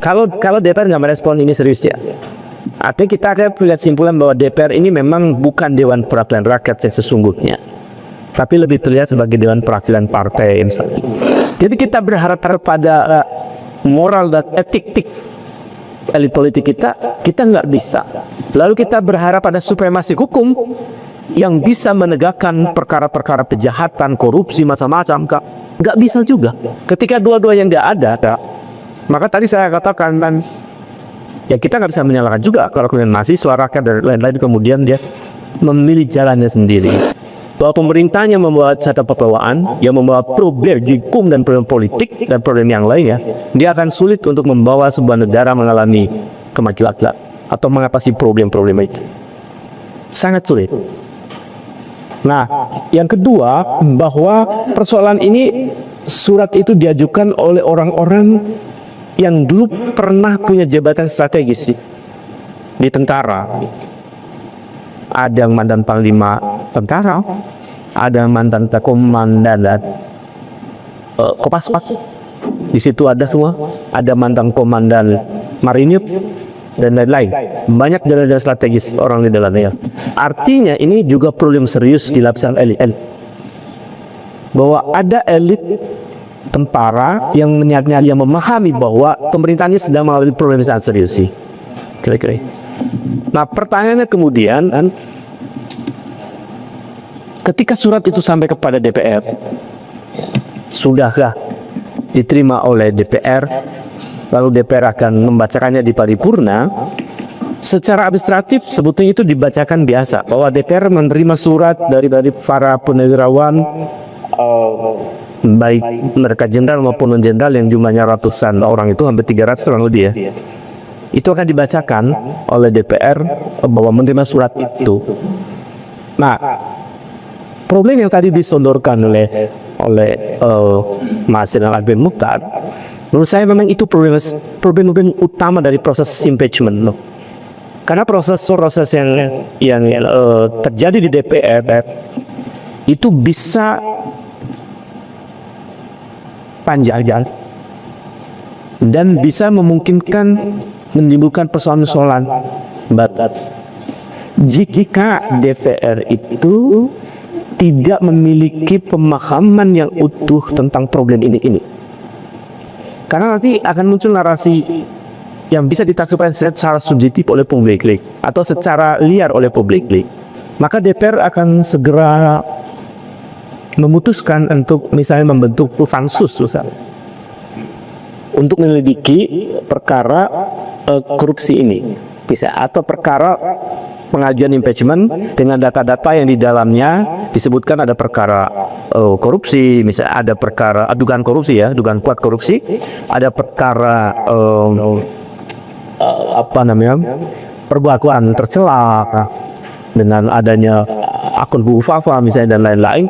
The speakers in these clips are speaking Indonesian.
Kalau DPR nggak merespon ini serius ya, artinya kita akan lihat simpulan bahwa DPR ini memang bukan Dewan Perwakilan Rakyat yang sesungguhnya, tapi lebih terlihat sebagai Dewan Perwakilan Partai misalnya. Jadi kita berharap pada moral dan etik elit politik kita nggak bisa. Lalu kita berharap ada supremasi hukum yang bisa menegakkan perkara-perkara kejahatan, korupsi, macam-macam, Kak. Nggak bisa juga. Ketika dua-duanya nggak ada, Kak, maka tadi saya katakan, ya kita nggak bisa menyalahkan juga kalau kemudian mahasiswa, rakyat, dan lain-lain kemudian dia memilih jalannya sendiri. Bahwa pemerintahnya membawa catatan pembawaan yang membawa problem hukum dan problem politik dan problem yang lainnya, dia akan sulit untuk membawa sebuah negara mengalami kemajuan atau mengatasi problem-problem itu. Sangat sulit. Nah, yang kedua, bahwa persoalan ini, surat itu diajukan oleh orang-orang yang dulu pernah punya jabatan strategis di tentara. Ada yang mantan panglima tentara, ada mantan komandan Kopassus, di situ ada semua, ada mantan komandan marinir dan lain-lain. Banyak jalan-jalan strategis orang di dalamnya. Artinya ini juga problem serius di lapisan elit, bahwa ada elit tentara yang memahami bahwa pemerintahnya sedang mengalami problem yang sangat serius sih, kira-kira. Nah, pertanyaannya kemudian, ketika surat itu sampai kepada DPR, sudahkah diterima oleh DPR, lalu DPR akan membacakannya di paripurna? Secara administratif sebetulnya itu dibacakan biasa, bahwa DPR menerima surat dari para purnawirawan, baik mereka jenderal maupun non-jenderal yang jumlahnya ratusan orang, itu hampir 300 orang lebih ya. Itu akan dibacakan oleh DPR bahwa menerima surat itu. Nah, problem yang tadi disodorkan oleh Mas Jenderal Arifin Mokhtar, menurut saya memang itu problem utama dari proses impeachment loh. Karena proses yang terjadi di DPR itu bisa panjang dan bisa memungkinkan menimbulkan persoalan-persoalan batat jika DPR itu tidak memiliki pemahaman yang utuh tentang problem ini. Karena nanti akan muncul narasi yang bisa ditangkapkan secara subjektif oleh publik atau secara liar oleh publik. Maka DPR akan segera memutuskan untuk misalnya membentuk pansus untuk menyelidiki perkara korupsi ini, bisa, atau perkara pengajuan impeachment dengan data-data yang di dalamnya disebutkan ada perkara korupsi, misalnya ada perkara dugaan korupsi ya, dugaan kuat korupsi, ada perkara perbuatan tercela dengan adanya akun Bu Fafa misalnya dan lain-lain.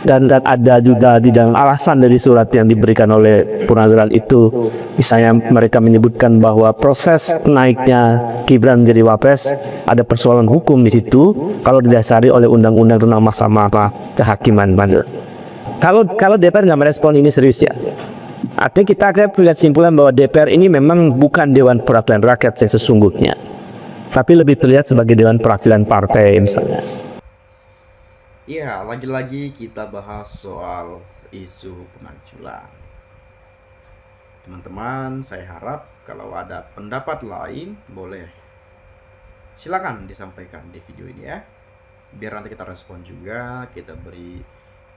Dan ada juga di dalam alasan dari surat yang diberikan oleh Purnawirawan itu, misalnya mereka menyebutkan bahwa proses naiknya Gibran menjadi Wapres ada persoalan hukum di situ kalau didasari oleh undang-undang tentang Mahkamah Kehakiman. Kalau DPR nggak merespon ini serius ya, artinya kita akan lihat simpulan bahwa DPR ini memang bukan Dewan Perwakilan Rakyat yang sesungguhnya, tapi lebih terlihat sebagai Dewan Perwakilan Partai misalnya. Ya, lagi-lagi kita bahas soal isu pemakzulan. Teman-teman, saya harap kalau ada pendapat lain, boleh silakan disampaikan di video ini ya. Biar nanti kita respon juga, kita beri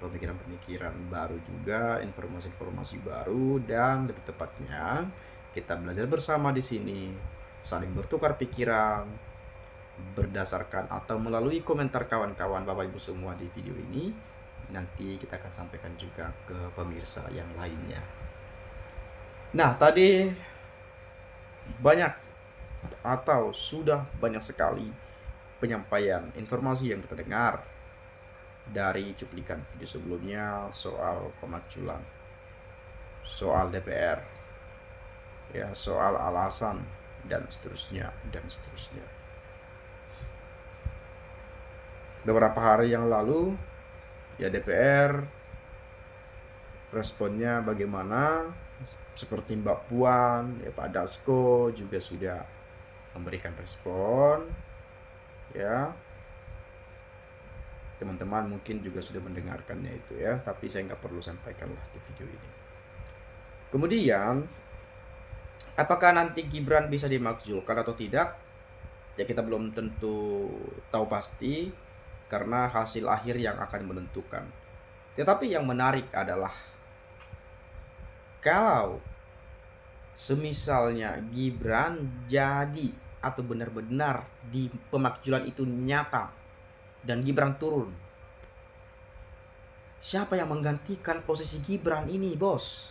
pemikiran-pemikiran baru juga, informasi-informasi baru, dan lebih tepatnya kita belajar bersama di sini, saling bertukar pikiran, berdasarkan atau melalui komentar kawan-kawan Bapak Ibu semua di video ini. Nanti kita akan sampaikan juga ke pemirsa yang lainnya. Nah, tadi banyak atau sudah banyak sekali penyampaian informasi yang kita dengar dari cuplikan video sebelumnya soal pemakzulan, soal DPR, ya, soal alasan dan seterusnya dan seterusnya. Beberapa hari yang lalu ya DPR responnya bagaimana, seperti Mbak Puan, ya, Pak Dasko juga sudah memberikan respon, ya. Teman-teman mungkin juga sudah mendengarkannya itu ya, tapi saya nggak perlu sampaikan lah di video ini. Kemudian, apakah nanti Gibran bisa dimakzulkan atau tidak? Ya kita belum tentu tahu pasti, karena hasil akhir yang akan menentukan. Tetapi yang menarik adalah kalau semisalnya Gibran jadi atau benar-benar di pemakzulan itu nyata dan Gibran turun, siapa yang menggantikan posisi Gibran ini, bos?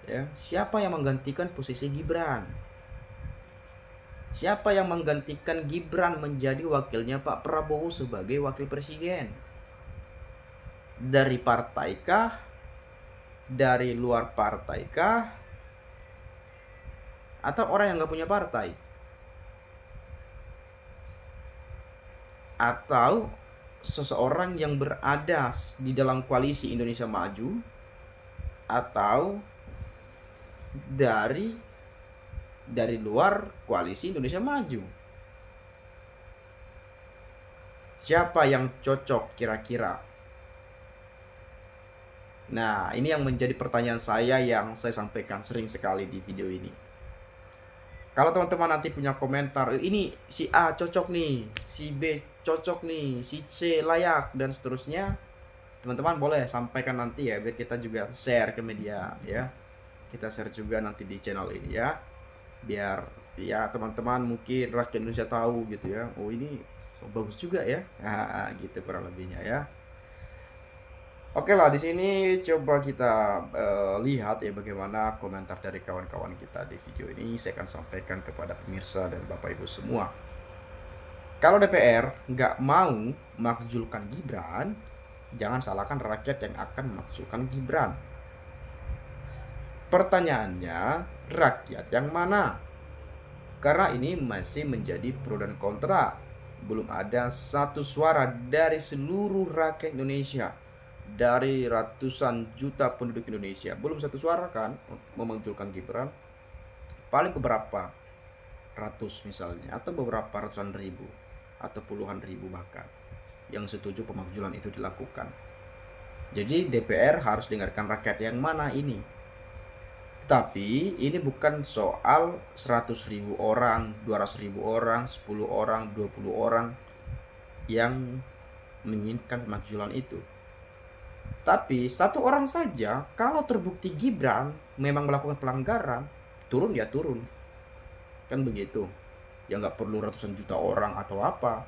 Ya, siapa yang menggantikan posisi Gibran? Siapa yang menggantikan Gibran menjadi wakilnya Pak Prabowo sebagai wakil presiden? Dari partai kah? Dari luar partai kah? Atau orang yang nggak punya partai? Atau seseorang yang berada di dalam koalisi Indonesia Maju? Atau dari luar koalisi Indonesia Maju? Siapa yang cocok kira-kira? Nah, ini yang menjadi pertanyaan saya yang saya sampaikan sering sekali di video ini. Kalau teman-teman nanti punya komentar, ini si A cocok nih, si B cocok nih, si C layak, dan seterusnya, teman-teman boleh sampaikan nanti ya, biar kita juga share ke media ya. Kita share juga nanti di channel ini ya, biar ya teman-teman mungkin rakyat Indonesia tahu gitu ya, oh ini bagus juga ya, nah, gitu kurang lebihnya ya. Oke lah, di sini coba kita lihat ya bagaimana komentar dari kawan-kawan kita di video ini. Saya akan sampaikan kepada pemirsa dan Bapak Ibu semua. Kalau DPR nggak mau memakzulkan Gibran, jangan salahkan rakyat yang akan memakzulkan Gibran. Pertanyaannya, rakyat yang mana? Karena ini masih menjadi pro dan kontra. Belum ada satu suara dari seluruh rakyat Indonesia, dari ratusan juta penduduk Indonesia, belum satu suara kan memunculkan Gibran. Paling beberapa ratus misalnya, atau beberapa ratusan ribu, atau puluhan ribu bahkan, yang setuju pemakzulan itu dilakukan. Jadi DPR harus dengarkan rakyat yang mana ini. Tapi ini bukan soal 100.000 orang, 200.000 orang, 10 orang, 20 orang yang menginginkan pemakzulan itu. Tapi satu orang saja, kalau terbukti Gibran memang melakukan pelanggaran, turun ya turun. Kan begitu. Ya nggak perlu ratusan juta orang atau apa.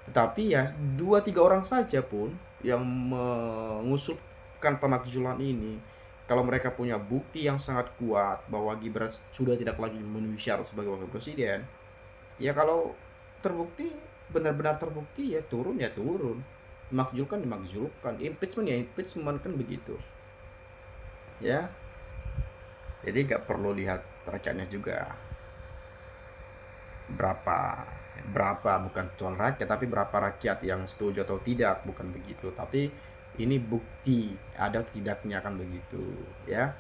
Tetapi ya 2-3 orang saja pun yang mengusulkan pemakzulan ini, kalau mereka punya bukti yang sangat kuat bahwa Gibran sudah tidak lagi memenuhi syarat sebagai wakil presiden, ya kalau terbukti, benar-benar terbukti ya turun ya turun. Dimakzulkan dimakzulkan, impeachment ya impeachment, kan begitu ya. Jadi nggak perlu lihat rakyatnya juga berapa bukan soal rakyat, tapi berapa rakyat yang setuju atau tidak, bukan begitu, tapi ini bukti ada tidaknya, kan begitu ya.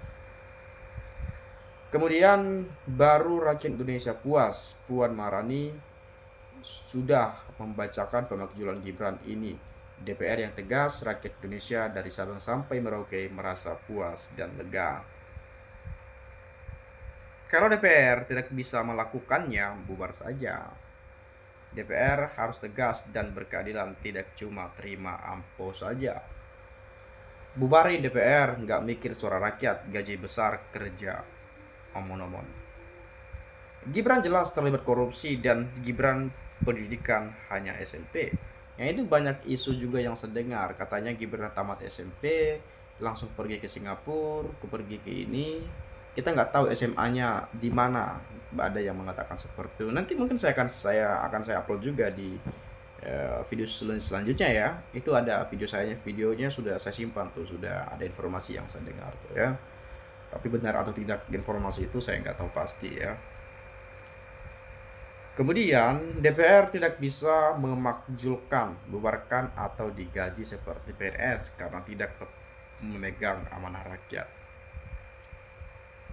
Kemudian baru rakyat Indonesia puas, Puan Maharani sudah membacakan pemakzulan Gibran ini. DPR yang tegas, rakyat Indonesia dari Sabang sampai Merauke merasa puas dan lega. Kalau DPR tidak bisa melakukannya, bubar saja. DPR harus tegas dan berkeadilan, tidak cuma terima ampo saja. Bubarin DPR, nggak mikir suara rakyat, gaji besar, kerja omon-omon. Gibran jelas terlibat korupsi dan Gibran pendidikan hanya SMP. Yang itu banyak isu juga yang saya dengar, katanya Gibran tamat SMP langsung pergi ke Singapura, pergi ke ini. Kita nggak tahu SMA-nya di mana. Ada yang mengatakan seperti itu. Nanti mungkin saya akan upload juga di video selanjutnya ya. Itu ada videonya sudah saya simpan tuh, sudah ada informasi yang saya dengar tuh ya. Tapi benar atau tidak informasi itu saya nggak tahu pasti ya. Kemudian DPR tidak bisa memakzulkan, bubarkan atau digaji seperti PNS karena tidak memegang amanah rakyat.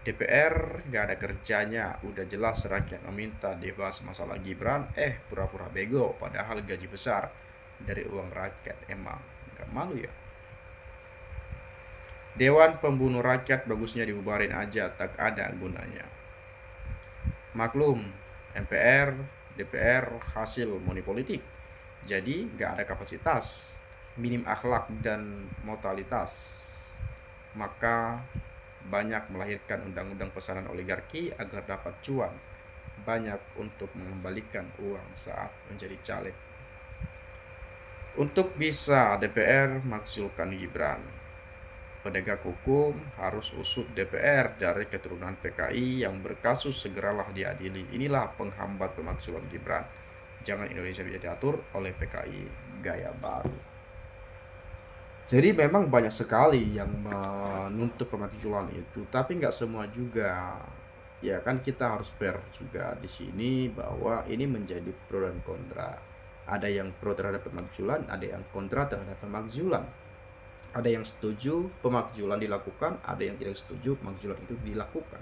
DPR gak ada kerjanya, udah jelas rakyat meminta dibahas masalah Gibran, pura-pura bego padahal gaji besar dari uang rakyat. Emang gak malu ya? Dewan Pembunuh Rakyat bagusnya dibubarin aja, tak ada gunanya. Maklum, MPR, DPR hasil money politik, jadi gak ada kapasitas, minim akhlak dan moralitas, maka banyak melahirkan undang-undang pesanan oligarki agar dapat cuan banyak untuk mengembalikan uang saat menjadi caleg. Untuk bisa DPR makzulkan Gibran, penegak hukum harus usut DPR dari keturunan PKI yang berkasus, segeralah diadili. Inilah penghambat pemakzulan Gibran. Jangan Indonesia bisa diatur oleh PKI gaya baru. Jadi memang banyak sekali yang menuntut pemakzulan itu, tapi nggak semua juga. Ya kan kita harus fair juga di sini bahwa ini menjadi pro dan kontra. Ada yang pro terhadap pemakzulan, ada yang kontra terhadap pemakzulan. Ada yang setuju pemakzulan dilakukan, ada yang tidak setuju pemakzulan itu dilakukan.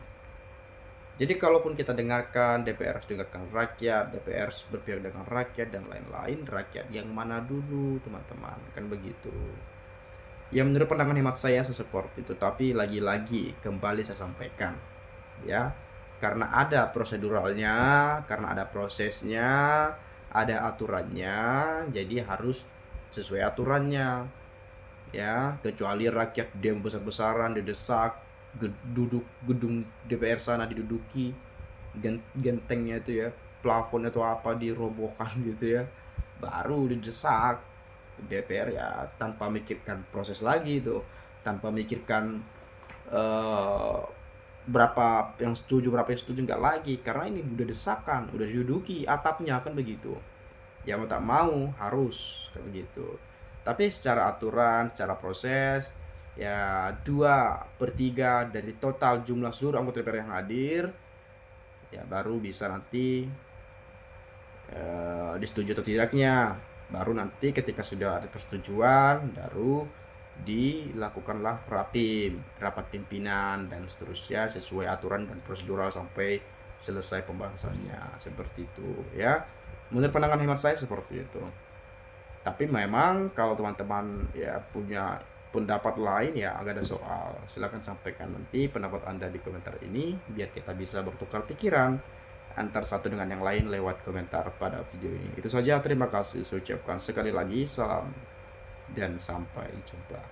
Jadi kalaupun kita dengarkan DPR harus dengarkan rakyat, DPR harus berpihak dengan rakyat dan lain-lain, rakyat yang mana dulu teman-teman, kan begitu. Ya menurut pandangan hemat saya seperti itu, tapi lagi-lagi kembali saya sampaikan ya, karena ada proseduralnya, karena ada prosesnya, ada aturannya, jadi harus sesuai aturannya ya. Kecuali rakyat demo besar-besaran, didesak, duduk gedung DPR sana diduduki, gentengnya itu ya, plafonnya atau apa dirobohkan gitu ya, baru didesak DPR ya, tanpa mikirkan proses lagi itu, tanpa mikirkan berapa yang setuju berapa yang setuju, nggak lagi, karena ini udah desakan, udah diduduki atapnya, kan begitu ya, mau tak mau harus kayak begitu. Tapi secara aturan, secara proses ya, 2/3 dari total jumlah seluruh anggota DPR yang hadir ya baru bisa nanti disetujui atau tidaknya. Baru nanti ketika sudah ada persetujuan, baru dilakukanlah rapat pimpinan dan seterusnya sesuai aturan dan prosedural sampai selesai pembahasannya, seperti itu ya. Menurut pandangan hemat saya seperti itu. Tapi memang kalau teman-teman ya punya pendapat lain ya, agak ada soal, silahkan sampaikan nanti pendapat Anda di komentar ini biar kita bisa bertukar pikiran antar satu dengan yang lain lewat komentar pada video ini. Itu saja, terima kasih saya ucapkan sekali lagi, salam dan sampai jumpa.